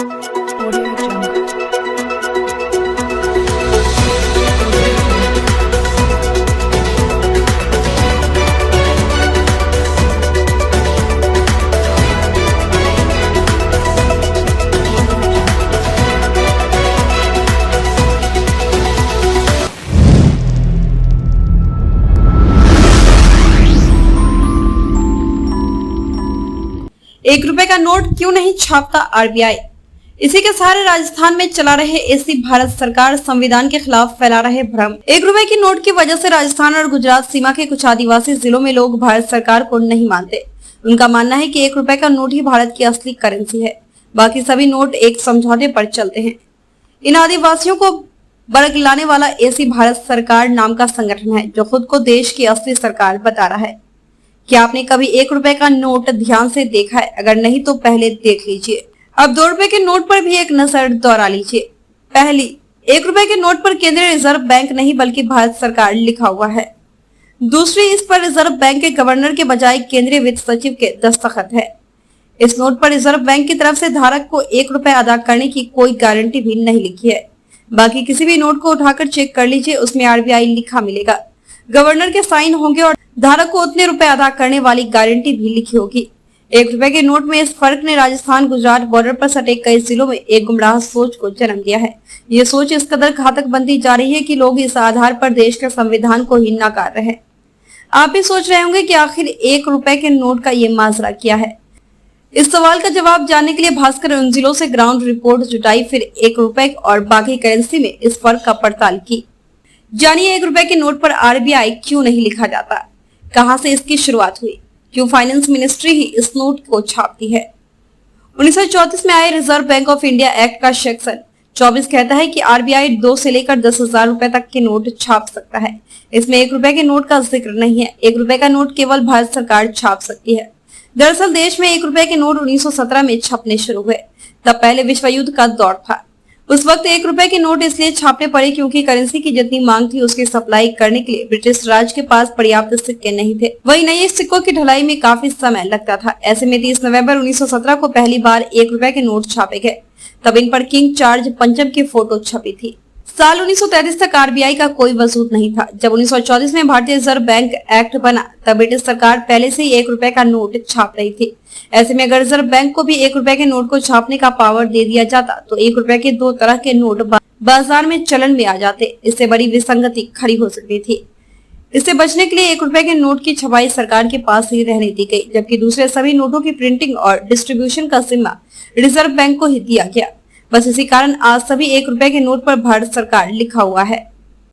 ₹1 का नोट क्यों नहीं छापता आरबीआई? इसी के सहारे राजस्थान में चला रहे एसी भारत सरकार संविधान के खिलाफ फैला रहे भ्रम। ₹1 के नोट की वजह से राजस्थान और गुजरात सीमा के कुछ आदिवासी जिलों में लोग भारत सरकार को नहीं मानते। उनका मानना है कि ₹1 का नोट ही भारत की असली करेंसी है, बाकी सभी नोट एक समझौते पर चलते हैं। इन आदिवासियों को बरगलाने वाला एसी भारत सरकार नाम का संगठन है, जो खुद को देश की असली सरकार बता रहा है। क्या आपने कभी ₹1 का नोट ध्यान से देखा है? अगर नहीं तो पहले देख लीजिए। अब ₹2 के नोट पर भी एक नजर दौड़ा लीजिए। पहली, ₹1 के नोट पर केंद्रीय रिजर्व बैंक नहीं बल्कि भारत सरकार लिखा हुआ है। दूसरी, इस पर रिजर्व बैंक के गवर्नर के बजाय केंद्रीय वित्त सचिव के दस्तखत है। इस नोट पर रिजर्व बैंक की तरफ से धारक को ₹1 अदा करने की कोई गारंटी भी नहीं लिखी है। बाकी किसी भी नोट को उठाकर चेक कर लीजिए, उसमें आरबीआई लिखा मिलेगा। गवर्नर के साइन होंगे और धारक को उतने रुपए अदा करने वाली गारंटी भी लिखी होगी। ₹1 के नोट में इस फर्क ने राजस्थान गुजरात बॉर्डर पर सटे कई जिलों में एक गुमराह सोच को जन्म दिया है। ये सोच इस कदर घातक बनती जा रही है कि लोग इस आधार पर देश के संविधान को ही नकार रहे हैं। आप भी सोच रहे होंगे कि आखिर ₹1 के नोट का ये माजरा क्या है। इस सवाल का जवाब जानने के लिए भास्कर उन जिलों से ग्राउंड रिपोर्ट जुटाई, फिर ₹1 और बाकी करेंसी में इस फर्क का पड़ताल की। जानिए ₹1 के नोट पर आरबीआई क्यों नहीं लिखा जाता, कहां से इसकी शुरुआत हुई, क्यों फाइनेंस मिनिस्ट्री ही इस नोट को छापती है। 1934 में आए reserve bank of India act का सेक्शन 24 कहता है कि आरबीआई 2 से लेकर 10,000 रुपए तक के नोट छाप सकता है। इसमें ₹1 के नोट का जिक्र नहीं है। ₹1 का नोट केवल भारत सरकार छाप सकती है। दरअसल देश में ₹1 के नोट 1917 में छपने शुरू हुए। तब पहले विश्व युद्ध का दौर था। उस वक्त ₹1 के नोट इसलिए छापने पड़े क्योंकि करेंसी की जितनी मांग थी उसकी सप्लाई करने के लिए ब्रिटिश राज के पास पर्याप्त सिक्के नहीं थे। वही नए सिक्कों की ढलाई में काफी समय लगता था। ऐसे में 30 नवंबर 1917 को पहली बार ₹1 के नोट छापे गए। तब इन पर किंग चार्ज पंचम की फोटो छपी थी। साल 1933 तक आरबीआई का कोई वजूद नहीं था। जब 1934 में भारतीय रिजर्व बैंक एक्ट बना, तब ब्रिटिश सरकार पहले से ही ₹1 का नोट छाप रही थी। ऐसे में अगर रिजर्व बैंक को भी ₹1 के नोट को छापने का पावर दे दिया जाता तो ₹1 के 2 तरह के नोट बाजार में चलन में आ जाते। इससे बड़ी विसंगति खड़ी हो सकती थी। इससे बचने के लिए ₹1 के नोट की छपाई सरकार के पास ही रहने दी गई, जबकि दूसरे सभी नोटों की प्रिंटिंग और डिस्ट्रीब्यूशन का जिम्मा रिजर्व बैंक को ही दिया गया। बस इसी कारण आज सभी ₹1 के नोट पर भारत सरकार लिखा हुआ है।